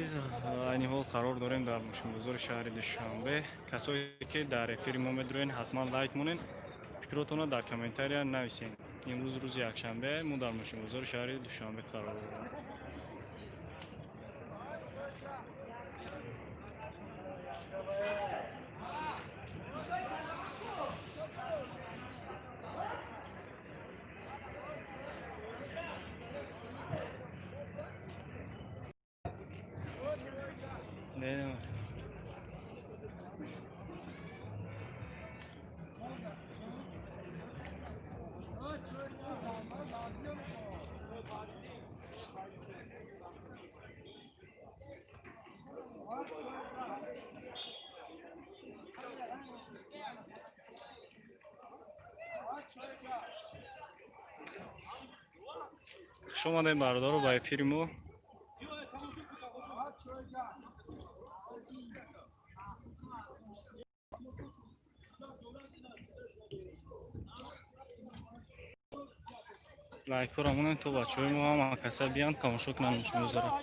Biz aynı hol karar dönem darmışım. Buzur şehri Duşanbe. Kasoy ki dar efiri momedroin hatman like munin. Fikrotuna dar komentarya navisin. İmruz ruzi akşambe mu darmışım. Buzur şehri Duşanbe karar dönem. Ne? شما ده بردارو با فیلمو لایک فرامون تو بچه های ما هم کسا بیان تماشا کنن نشون بذارم.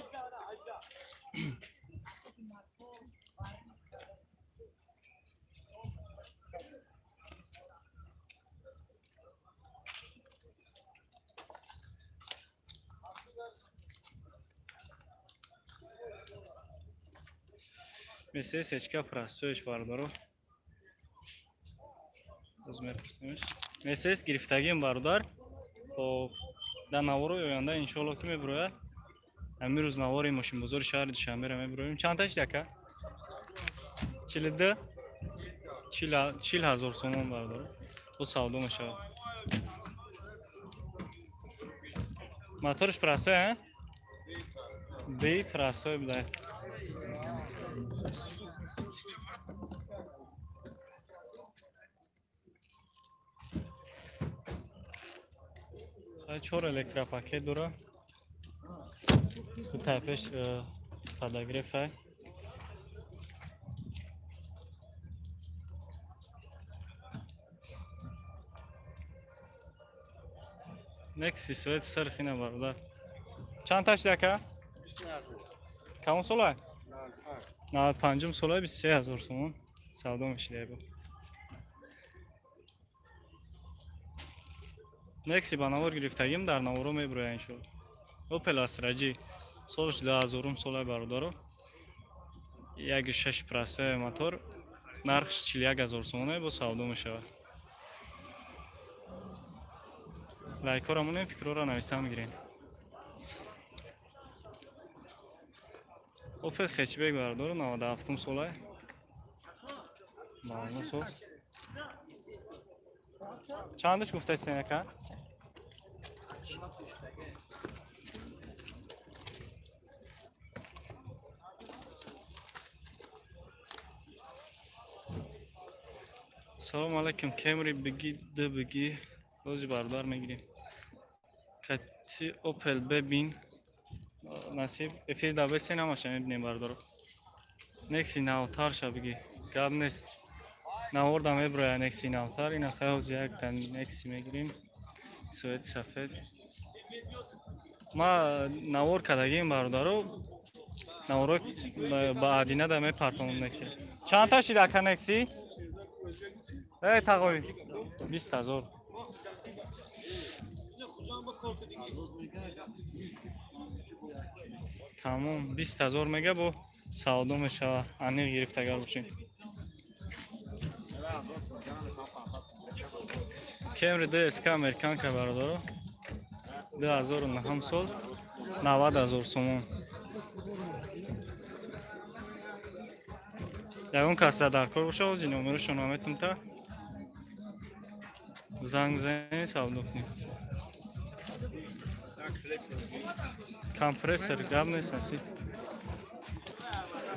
Mesela seçka prastoyş bardaro. Özmer prastoyş. Mesela giriftagim bardar. O da navoro yanda inşallah ki me buraya. Emir navori maşın buzur şehir dışamber me buraya. Çantaş daka. Çilide. Çil hazır somon bardaro. O savdo maşa. Motorş prastoy ha? Bey prastoy bile. چهار الکترا پاکت داره. سو تایپش پاداگرافه. نکسی سویت سرخینه بردار. چند تاش دکه؟ کامون سولای؟ نه پنجم سولای 23,000 سومون. سودا میشه دیگه. نکسی بانوار گرفتگیم در نوارو میبره انشالله. اوپل استراجی سولش 10,000 سولای بردارو. یک 6 پرسه موتور نرخش 41,000 سومونه با سودا میشه. لایک رامون فکر رو نویسم میگیرین. اوپل خچبک بردارو 97 سولای. مالنا سول. چندش گفته سینه که؟ سلام علیکم کمری بگی ده بگی روزی بردار میگیریم کتی اوپل ببین نصیب افید دابه سینه ماشه میبینیم بردارو نکسی ناوتار شا بگی گاب نیست ناوردم ابرای نکسی ناوتار این خیلی یک تن نکسی میگیریم سوید سفید ما ناور کدگیم بردارو ناورو با عدینه دمه پرتون نکسی چند تا شیده که نکسی؟ تقوی 20,000 تمام 20,000 میگه با سودا میشه انیق گرفتگار باشین کمری ده اسکا امریکان که بردارو 2009 سال 90,000 سومون یکون کسا در کار باشه و زی نمرو شنوامتون تا زنگ زنی سودا کنیم کمپرسر گاب نیست نسی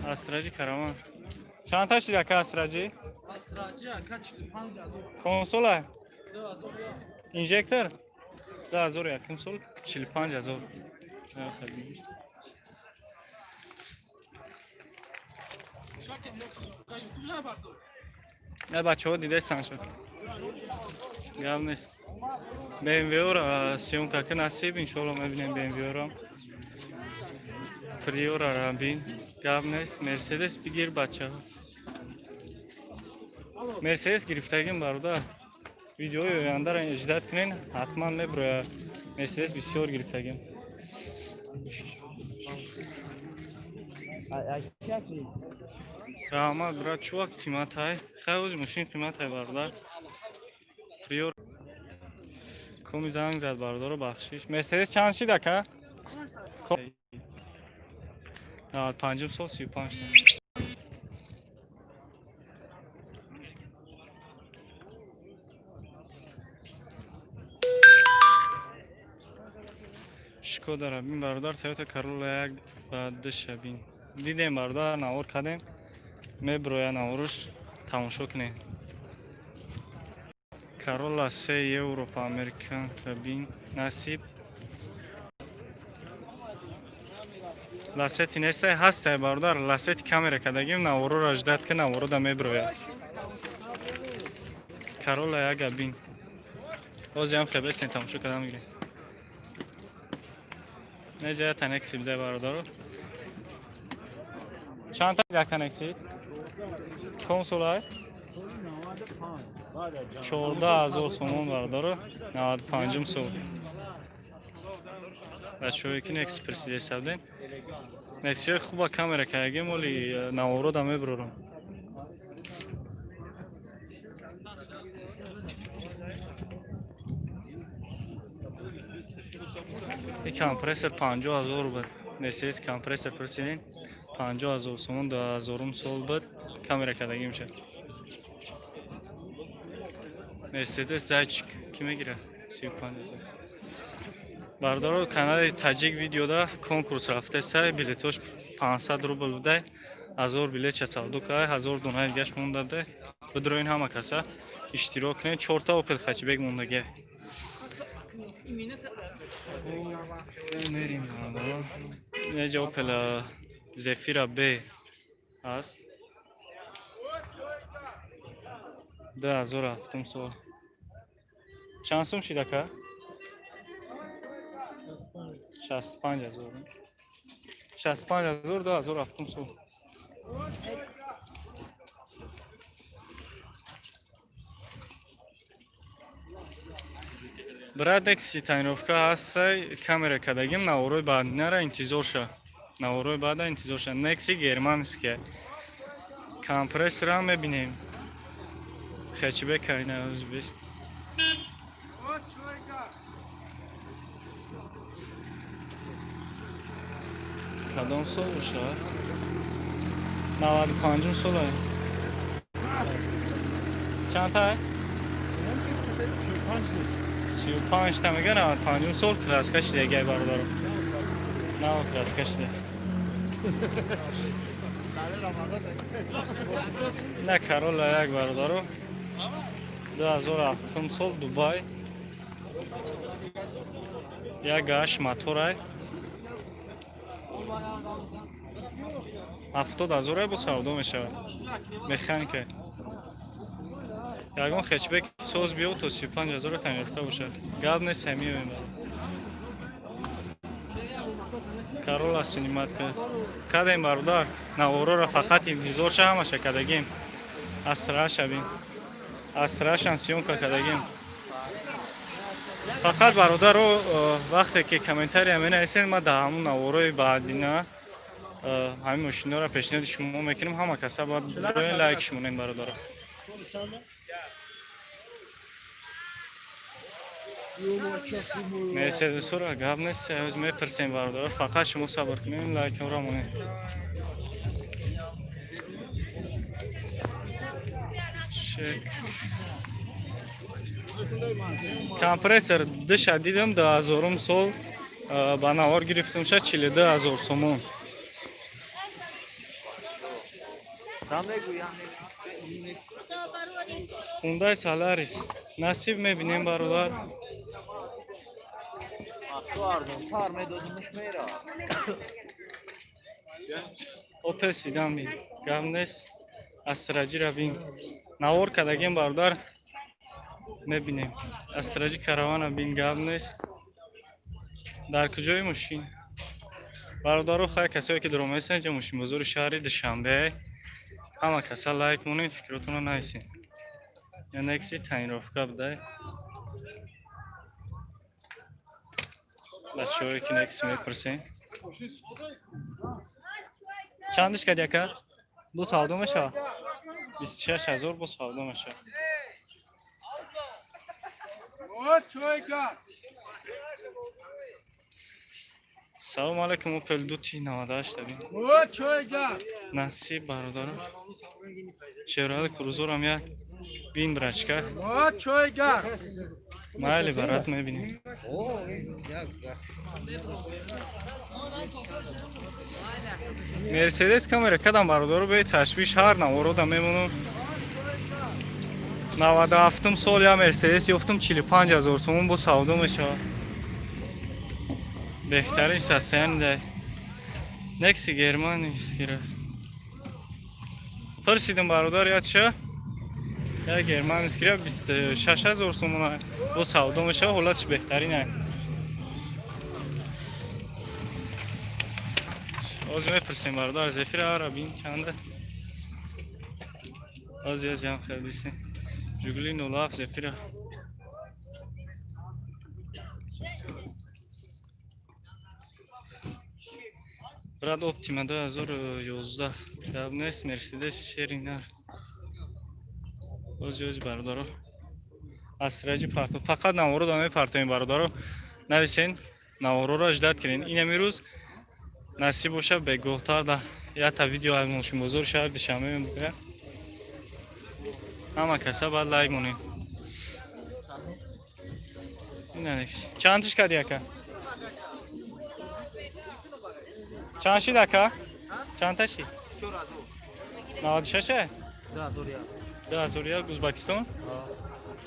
استراجی کرامان چند تا شده که استراجی؟ استراجی اکا 45,000 کنسول 2,000 انجکتر 10,000 یک کنسول 45,000 نه بچه ها دیده سن شد گاب نیست BMW رو سیون که نصیب انشالله میبینیم BMW رو Priora bin. Gavnes Mercedes bigir bacha. Mercedes гирифтагим бародар. Видеои ояндаро иҷдат кунен, ҳатман меброя. Мерседес бисёр гирифтагим. Раҳмат брат, чувак қиматай. Хай мошин қиматай бародар. Приор коми занг зад бародаро бахшиш. Мерседес чанд шид ака? 95 сол 35 сол. Шкода рабин бародар, Toyota Corolla 1 ба 2 шабин. Дидем бародар, навор кардем. Меброя наворуш тамошо кунем. Corolla 3 Европа Американ кабин насиб. Ласети нестай ҳастай бародар, ласети камера кардагим, наворуро аҷдат ки наворо да меброя. Corolla 1 кабин. Озям хебесен тамошо кардам мегирем. Неҷая танекси бидай бародаро. Чанд та танекси? Консулай? 14000 сомон бародаро. 95 сол. Бачаҳое ки Nexpress десавден. Nexpress хуба камера кардагим, вали наворо да меброрам. این کمپرسر 50000 بود. مرسدس کمپرسر پرسیدین 50000 سومون 2000 سال بود. کامera کدایی میشه. مرسدس زاچ کی میگیره؟ 35000. باردارو کانال تاجیک ویدیودا کنکورس رفته سر بلیتوش 500 روبل بوده. 1000 بلیت چسالدو که 1000 دونای دیگهش مونده ده. بدروین همه کسا اشتراک کنید. 4 تا اوپل خچبگ موندگه. Мерим бародар. Неҷа Opel Zafira B аст. 2007 сол. Чанд сум шид ака? 65000. 65000 2007 сол. Брадекси тайновка ҳастай, камера кардагим, наворои баъдинара интизор ша. Наворои баъда интизор ша. Некси германския. Компрессора мебинем. Хачбек кайна ӯзбес. Кадом сол боша? 95 сол ай. Чанд тай? 35 تا میگه 95 سال کلاسکش دیگه باردارم. نه کلاسکش دیگه. نه Corolla 1 باردارم. 2007 سال دبی. یا گاش موتورای. 70000 با سودا میشه. مکانیکه. ягон хечбек соз биё то 35000 танирфта бошад. Гап нест ҳамиём бар. Corolla синиматка. Кадем бародар, наворора фақат интизор ша ҳамаша кадагим. Асра шавем. Асра шам сёмка кадагим. Фақат бародаро вақте ки комментария менависен, ма да ҳамун наворои баъдина ҳамин мошинора пешниҳоди шумо мекунем. Ҳама каса бояд бироен лайкиш монем бародаро. Мерседесора гап нест, ҳоз мепарсем бародар. Фақат шумо сабр кунед, лайкамро монед. Компрессор диша дидам 2000 сол ба навор гирифтам ша 42000 сомон. Hyundai Solaris насиб мебинем бародар. Opel Sedan mi? Gavnes Astracı Rabin. Navor kadagim bardoar mebinem. Astracı karavana bin Gavnes. Dar kujoy moshin. برادرو خیر کسایی که درام هستن اینجا ماشین بازار شهر دوشنبه همه کسا لایک مونین فکراتون رو نایسین یا نکسی تاین رفقه بده بچه هایی که نکسی میپرسین چندش کد یکه؟ بو سودو میشه 26,000 بو سودو میشه سلام علیکم اوپل دوتی 98 دادیم نصیب برادرم شیرال کروزور هم یک بین برچکه مایلی برات میبینیم مرسیدس کامره کدام برادرو به تشویش هر نوارو دا میمونم 97 سال یا مرسیدس یفتم 45,000 سومون با سودو میشه بهترین سسیان ده نکسی گرمان نیست گره پرسیدم برادر یاد شه یا گرمان نیست گره 26,000 سومون با سودو میشه حالا چه بهترینه از میپرسیم برادر زفیر عربین چنده از هم خیلیسیم جگلی 07 زفیر براد اپتیما 2011 دب نیست مرسیدس شیرینر از برادر اسرجی پارتو فقط نوارو دامه پارتوین برادر نویسین نوارو را اجداد کنین این امروز نصیب باشه به گوهتر ده یا تا ویدیو از ماشین بزرگ شهر دوشنبه میگه همه کسا باید لایک مونین این نکش چندش کدی اکا چند شید اکا چند تاشی 96 2000 یک ازبکستان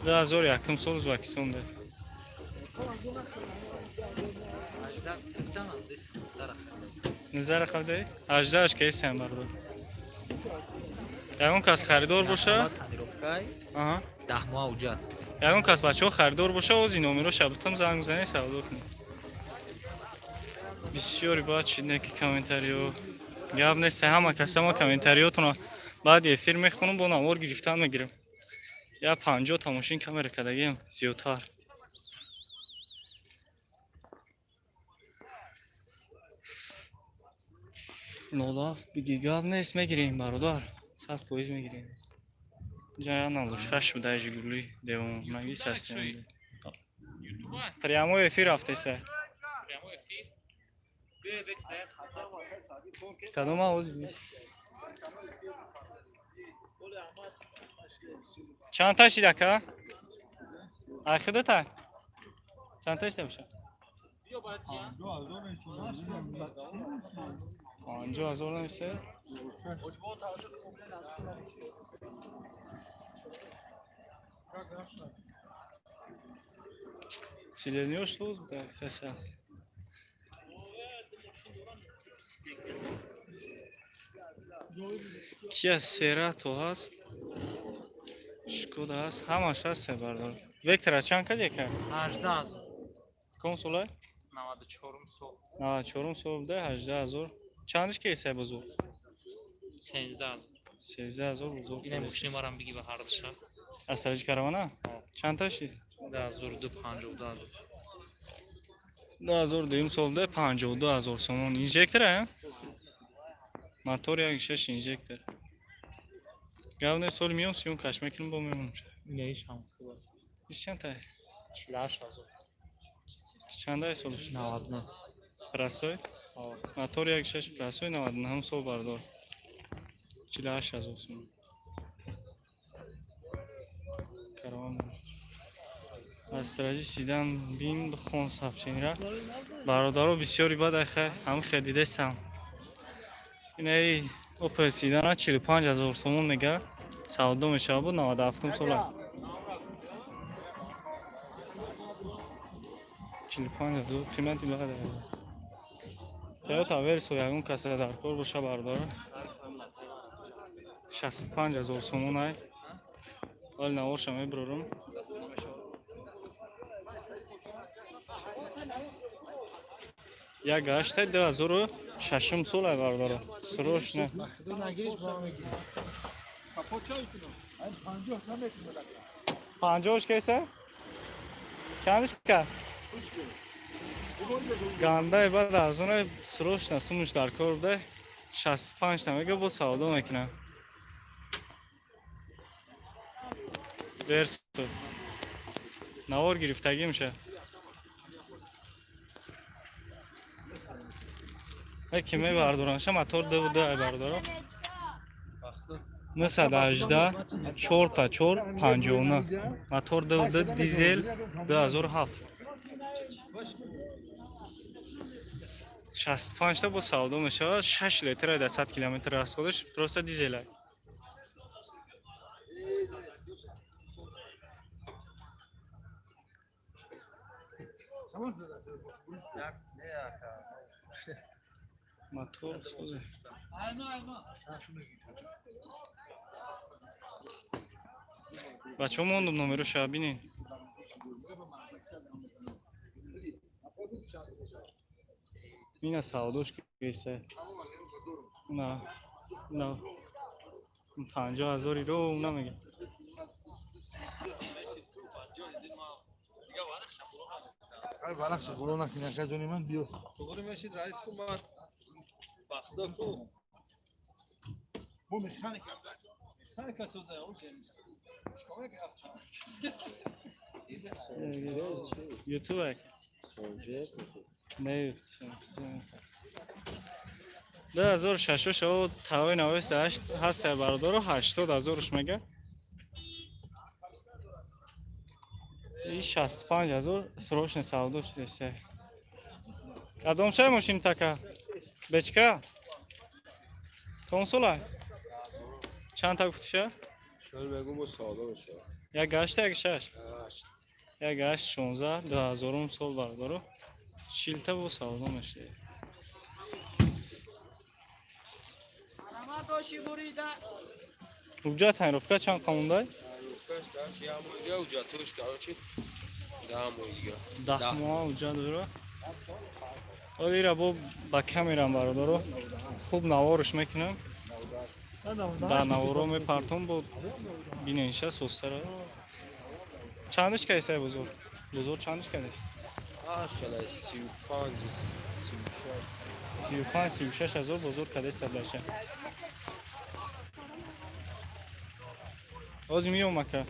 2001 کم سال ازبکستان ده نظر خریده 18 اش که سن برادر یگون کس خریدار باشه آها 10 ماه اوجد یگون کس بچه‌ها خریدار باشه از این نمره شبتم زنگ بزنید سودا کنید بسیاری باید شدنه که کامنتاریو گپ نیست همه کسا ما کامنتاریاتون بعد یه فیلم میخونم با نوار گرفتن میگیرم یا 50 تا ماشین کامera کردگیم زیادتر نولاف بگی گپ نیست میگیریم برادر 100% میگیریم جای نالوش خش بوده ایجگولی دیوم نگیس هستیم پریامو افیر رفته سه کدوم آوز بیست چند تاشی دکا؟ اخیده تا؟ چند تاشی باشه؟ 50,000 نمیشه؟ Sileniyor mu da fesat? Kia Cerato هست شکودا هست همش هست بردار وکتر چند کدیه که 18000 کم سوله 94 سال 94 سال ده 18000 چندش که حساب بزرگ 13000 13000 بزرگ این ماشین مارم بگی به هر دشا اسرج کاروانه چند تاشی 10250 2000 دیم سال ده 52000 سومون اینجکتره موتور یک شش اینجکتر گاونه سال میون سیون کاش میکنم با میمونم نهیش هم خوبه چند تا 48000 چند تا سالش 99 پراسوی موتور یک شش پراسوی 99 هم سال بردار 48000 سومون کاروان استراجی سیدن بین بخون سابچین را برادرو بسیاری باد خیر هم خریده سم اینه اوپل سیدن 45000 سومون میگه سودا میشه بود 97 سال 45000 قیمتی بقدر یا تا ورسو یگون کسی در کار باشه برداره 65000 سومون های ولی نوارش هم میبرم یک گشته 2006 سال بردارم سروش نه خدا نگیریش با هم میگیری. 50 کیسه چندش که گنده بعد از اون سروش نسومش در کار بوده 65 نمیگه با سودا میکنه برس نوار گرفتگی میشه یکی می بردارنش موتور دو بردارم مثل 18 4 تا 4 59 موتور دو دیزل 2007 65 تا با سودا میشه 6 لیتر در 100 کیلومتر از خودش درست دیزل موتور سوزه بچه ها موندم نمرو شب بینین این از سواداش که بیسته نه نه 50,000 رو اون نمیگه Ay balak se corona que na casa de man bio. Doğru meşid reis kumar. Baktı ku. Bu mekanik. Sanki söze o cenis. Como é que یوتیوب نه 2006 و تاوی 98 هست بردار و 80,000 میگه این 65,000 سروش سودا شده کدام شای ماشین تکه بچکه کنسول چند تا گفتشه شاید بگو با ساده باشه. یک گشته یک شش یک گشت 16 2000 سال بردارو شیلته با سودا میشه اوجا تعریف چند قانون ده ماه اوجا داره ولی را با کمیرم بردارو خوب نوارش میکنم در نوارو میپرتم با بیننشه سوستره چندش کیسه بزرگ بزرگ چندش کیسه 35-36 هزار بزرگ کده است بشه آزی میام مکه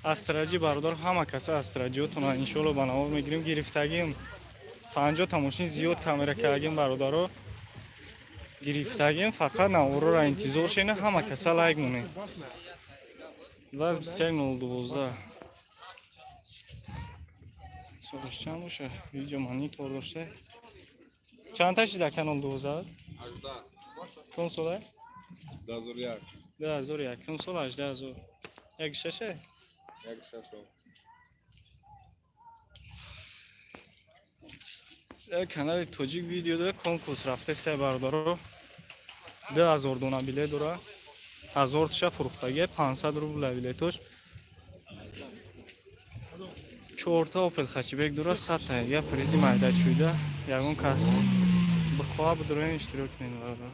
استراجی بردار همه کسا استراجی تونه انشالله بناور میگیریم گرفتگیم 50 تا ماشین زیاد کامera کردیم برادرو گرفتگیم فقط نوارو را انتظار شینه همه کسا لایک مونه واز 23:12 سالش چند باشه ویدیو مانیتور داشته چند تاشی در کانال 12 کنسوله 2001 کنسول 18000 یک ششه کانال توجیک ویدیو داره کنکورس رفته سه بردارو 2000 دونه بیله داره 1000 تشه فروختگی 500 روبل بیلتوش 4 تا اوپل خچبک داره 100 تا یا پریزی майда чуйда ягон кас бихоҳа бидроин иштирок менаварда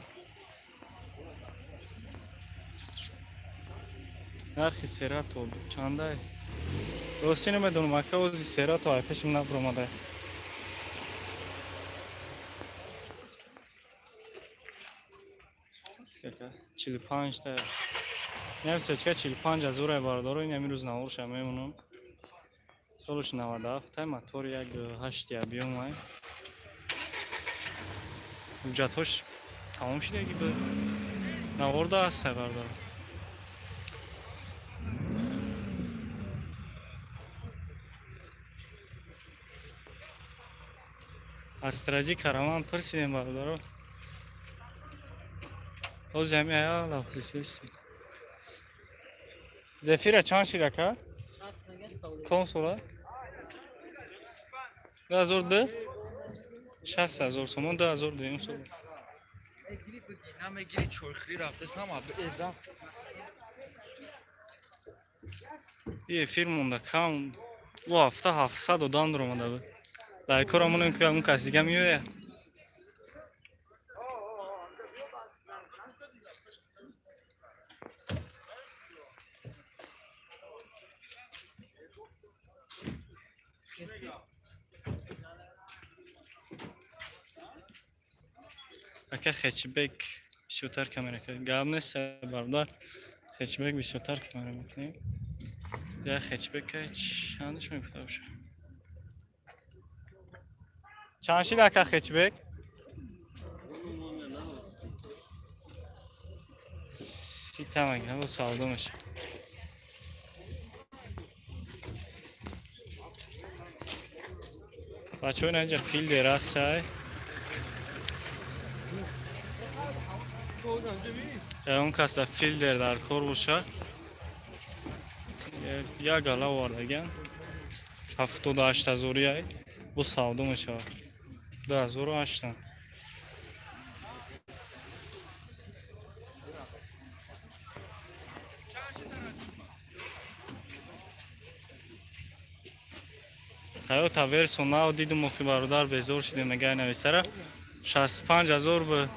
нархи серато чандай рости намедонам ака ози серато айпешим набромада 45 تا ням сечка 45,000 бардоро ин амирӯз наворша мемонам солуш 97 та мотор як 8 объёмай ҳуҷҷатҳош тамом шуда ки наворда аст бардор аз стражи караман пирсидем бардоро ҳоз ҳами аяла пирсист зефира чанд шуда ка консола 2002 60,000 сомон 2002 сом Giri bugün ama giri çoğukları rafta ama eza. یه فیلم مونده کام бу ҳафта 700 додан омада буд. Лайкорамон ин ки ягон кас дига меояд. Ака хечбек бисёртар камера кард. Гап нест бардор. Хечбек бисёртар камера мекунем. Я хечбек чандш мегуфта боша. Чанд шид ака хечбек? 30 тамак бу савдо меша. Бачаҳо инҷа филдер ҳастай. Он каса филдер дар кор бошад. Як гала овардаган 78000 яй бу савдо мешавад. 2008. Toyota Verso нав дидум ки бародар безор шудем мегай нависара 65000 бу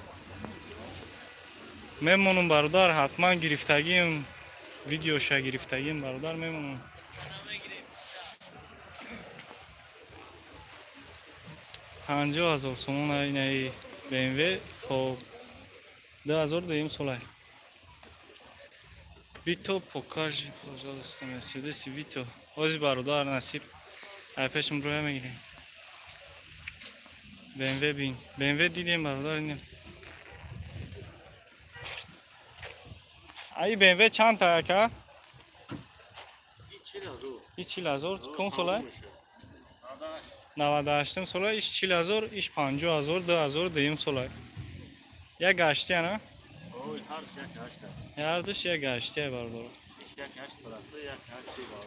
мемонум бародар ҳатман гирифтагим видеоша гирифтагим бародар мемонум 50000 сомон айнаи BMW хоб 2000 даим солай Vito покажи пожалуйста Mercedes Vito ози бародар насиб ай пешм роя мегирем BMW бин BMW дидем бародар инем ай BMW чанд та ака 40000 кон солай 98 солай иш 40000 иш 50000 2000 даим солай як гашти ана Oy, her şey kaçtı. Yarduş ya gashti bardoor İşte kaç parası ya kaç şey var.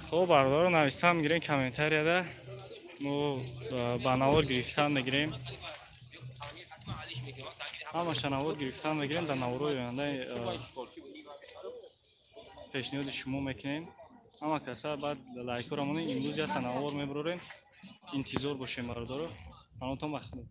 خب بردار نوشتم میگیریم کامنتاریا مو بناور گرفتن میگیریم همه شناور گرفتن میگیریم در نورو آینده پیشنهاد شما میکنیم اما کسا بعد لایک رو امروز یا تناور میبریم انتظار باشیم بردارو. آنها تو مخدوم